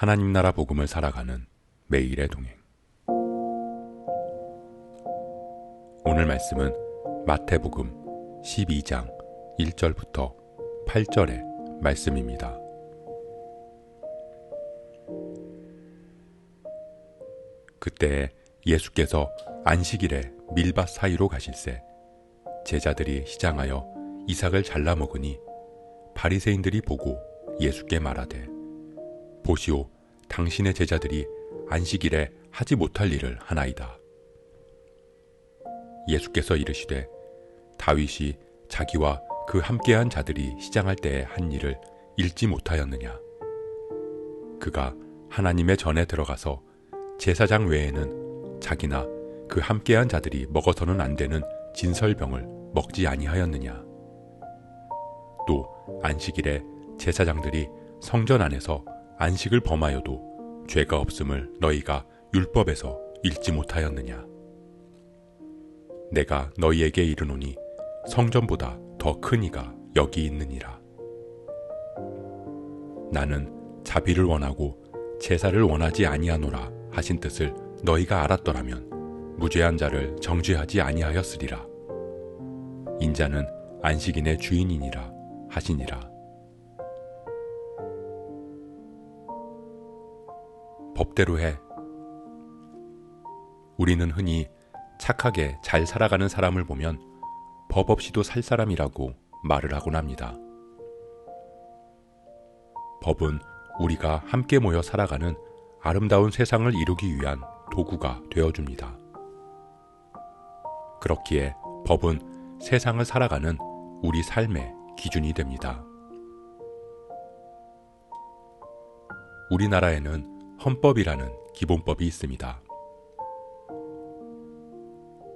하나님 나라 복음을 살아가는 매일의 동행. 오늘 말씀은 마태복음 12장 1절부터 8절의 말씀입니다. 그때 예수께서 안식일에 밀밭 사이로 가실새 제자들이 시장하여 이삭을 잘라 먹으니 바리새인들이 보고 예수께 말하되 보시오, 당신의 제자들이 안식일에 하지 못할 일을 하나이다. 예수께서 이르시되 다윗이 자기와 그 함께한 자들이 시장할 때에 한 일을 읽지 못하였느냐. 그가 하나님의 전에 들어가서 제사장 외에는 자기나 그 함께한 자들이 먹어서는 안 되는 진설병을 먹지 아니하였느냐. 또 안식일에 제사장들이 성전 안에서 안식을 범하여도 죄가 없음을 너희가 율법에서 읽지 못하였느냐. 내가 너희에게 이르노니 성전보다 더 큰 이가 여기 있느니라. 나는 자비를 원하고 제사를 원하지 아니하노라 하신 뜻을 너희가 알았더라면 무죄한 자를 정죄하지 아니하였으리라. 인자는 안식인의 주인이니라 하시니라. 법대로 해. 우리는 흔히 착하게 잘 살아가는 사람을 보면 법 없이도 살 사람이라고 말을 하곤 합니다. 법은 우리가 함께 모여 살아가는 아름다운 세상을 이루기 위한 도구가 되어줍니다. 그렇기에 법은 세상을 살아가는 우리 삶의 기준이 됩니다. 우리나라에는 헌법이라는 기본법이 있습니다.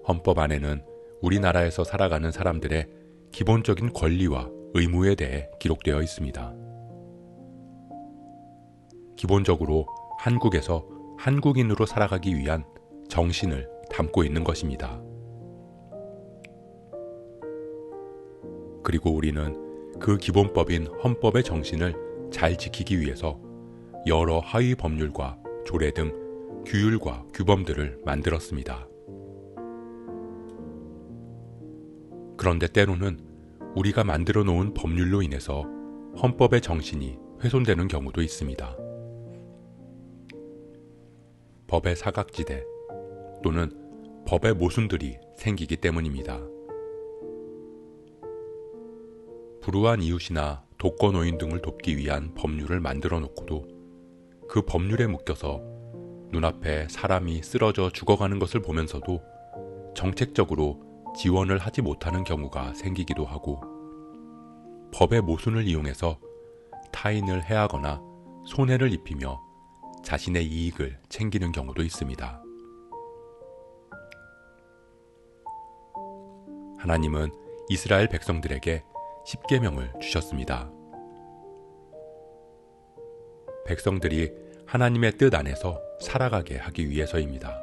헌법 안에는 우리나라에서 살아가는 사람들의 기본적인 권리와 의무에 대해 기록되어 있습니다. 기본적으로 한국에서 한국인으로 살아가기 위한 정신을 담고 있는 것입니다. 그리고 우리는 그 기본법인 헌법의 정신을 잘 지키기 위해서 여러 하위 법률과 조례 등 규율과 규범들을 만들었습니다. 그런데 때로는 우리가 만들어 놓은 법률로 인해서 헌법의 정신이 훼손되는 경우도 있습니다. 법의 사각지대 또는 법의 모순들이 생기기 때문입니다. 불우한 이웃이나 독거노인 등을 돕기 위한 법률을 만들어 놓고도 그 법률에 묶여서 눈앞에 사람이 쓰러져 죽어가는 것을 보면서도 정책적으로 지원을 하지 못하는 경우가 생기기도 하고 법의 모순을 이용해서 타인을 해하거나 손해를 입히며 자신의 이익을 챙기는 경우도 있습니다. 하나님은 이스라엘 백성들에게 십계명을 주셨습니다. 백성들이 하나님의 뜻 안에서 살아가게 하기 위해서입니다.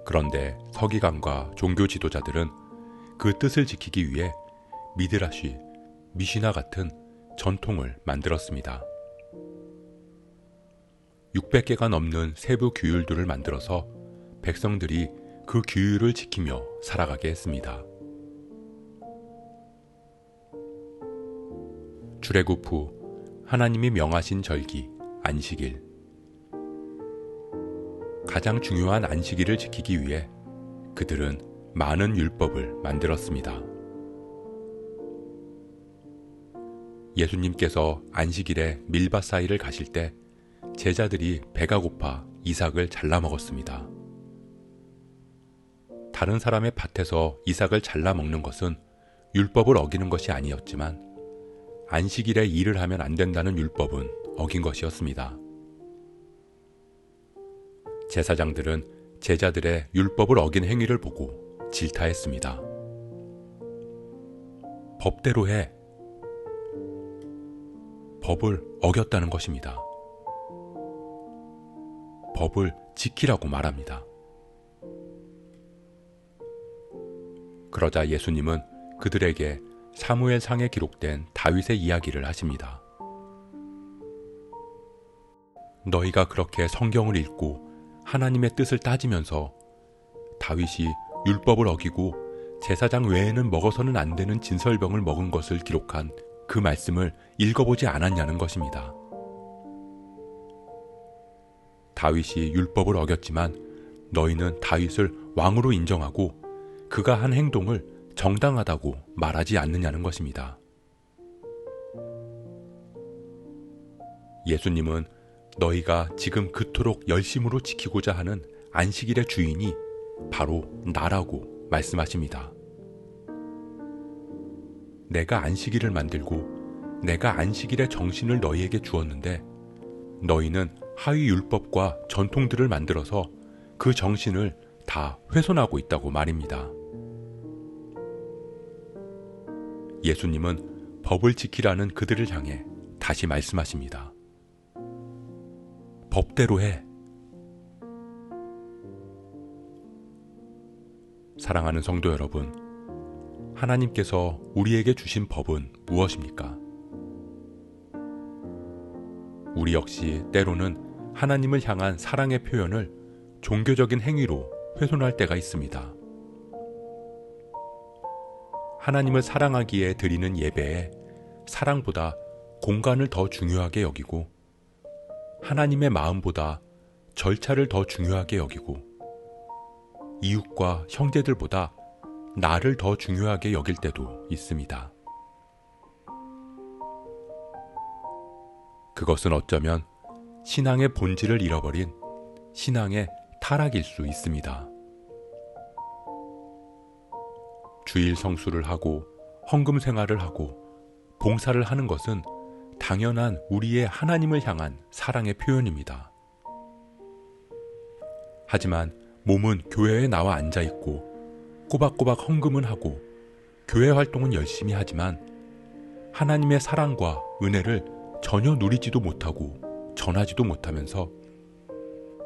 그런데 서기관과 종교 지도자들은 그 뜻을 지키기 위해 미드라시, 미시나 같은 전통을 만들었습니다. 600개가 넘는 세부 규율들을 만들어서 백성들이 그 규율을 지키며 살아가게 했습니다. 출애굽 후 하나님이 명하신 절기, 안식일. 가장 중요한 안식일을 지키기 위해 그들은 많은 율법을 만들었습니다. 예수님께서 안식일에 밀밭 사이를 가실 때 제자들이 배가 고파 이삭을 잘라 먹었습니다. 다른 사람의 밭에서 이삭을 잘라 먹는 것은 율법을 어기는 것이 아니었지만 안식일에 일을 하면 안 된다는 율법은 어긴 것이었습니다. 제사장들은 제자들의 율법을 어긴 행위를 보고 질타했습니다. 법대로 해. 법을 어겼다는 것입니다. 법을 지키라고 말합니다. 그러자 예수님은 그들에게 사무엘상에 기록된 다윗의 이야기를 하십니다. 너희가 그렇게 성경을 읽고 하나님의 뜻을 따지면서 다윗이 율법을 어기고 제사장 외에는 먹어서는 안 되는 진설병을 먹은 것을 기록한 그 말씀을 읽어보지 않았냐는 것입니다. 다윗이 율법을 어겼지만 너희는 다윗을 왕으로 인정하고 그가 한 행동을 정당하다고 말하지 않느냐는 것입니다. 예수님은 너희가 지금 그토록 열심으로 지키고자 하는 안식일의 주인이 바로 나라고 말씀하십니다. 내가 안식일을 만들고 내가 안식일의 정신을 너희에게 주었는데 너희는 하위 율법과 전통들을 만들어서 그 정신을 다 훼손하고 있다고 말입니다. 예수님은 법을 지키라는 그들을 향해 다시 말씀하십니다. 법대로 해. 사랑하는 성도 여러분, 하나님께서 우리에게 주신 법은 무엇입니까? 우리 역시 때로는 하나님을 향한 사랑의 표현을 종교적인 행위로 훼손할 때가 있습니다. 하나님을 사랑하기에 드리는 예배에 사랑보다 공간을 더 중요하게 여기고 하나님의 마음보다 절차를 더 중요하게 여기고 이웃과 형제들보다 나를 더 중요하게 여길 때도 있습니다. 그것은 어쩌면 신앙의 본질을 잃어버린 신앙의 타락일 수 있습니다. 주일 성수를 하고 헌금 생활을 하고 봉사를 하는 것은 당연한 우리의 하나님을 향한 사랑의 표현입니다. 하지만 몸은 교회에 나와 앉아있고 꼬박꼬박 헌금은 하고 교회 활동은 열심히 하지만 하나님의 사랑과 은혜를 전혀 누리지도 못하고 전하지도 못하면서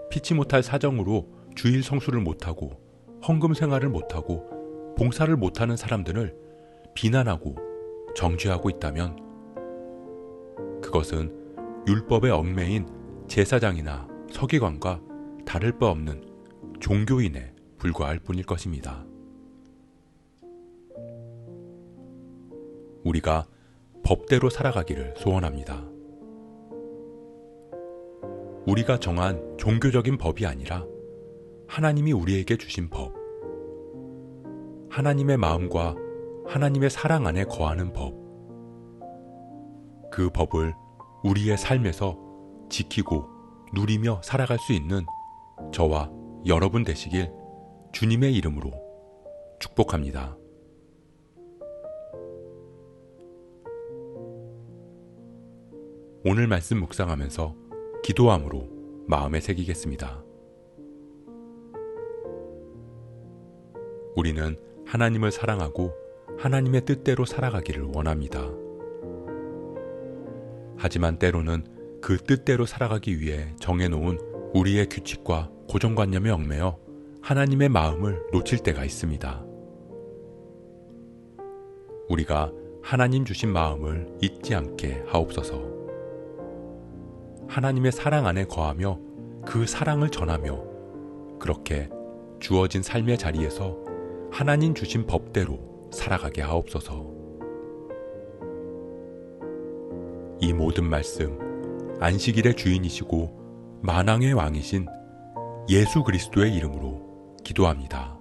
피치 못할 사정으로 주일 성수를 못하고 헌금 생활을 못하고 봉사를 못하는 사람들을 비난하고 정죄하고 있다면 그것은 율법의 얽매인 제사장이나 서기관과 다를 바 없는 종교인에 불과할 뿐일 것입니다. 우리가 법대로 살아가기를 소원합니다. 우리가 정한 종교적인 법이 아니라 하나님이 우리에게 주신 법, 하나님의 마음과 하나님의 사랑 안에 거하는 법, 그 법을 우리의 삶에서 지키고 누리며 살아갈 수 있는 저와 여러분 되시길 주님의 이름으로 축복합니다. 오늘 말씀 묵상하면서 기도함으로 마음에 새기겠습니다. 우리는 하나님을 사랑하고 하나님의 뜻대로 살아가기를 원합니다. 하지만 때로는 그 뜻대로 살아가기 위해 정해놓은 우리의 규칙과 고정관념에 얽매여 하나님의 마음을 놓칠 때가 있습니다. 우리가 하나님 주신 마음을 잊지 않게 하옵소서. 하나님의 사랑 안에 거하며 그 사랑을 전하며 그렇게 주어진 삶의 자리에서 하나님 주신 법대로 살아가게 하옵소서. 이 모든 말씀, 안식일의 주인이시고 만왕의 왕이신 예수 그리스도의 이름으로 기도합니다.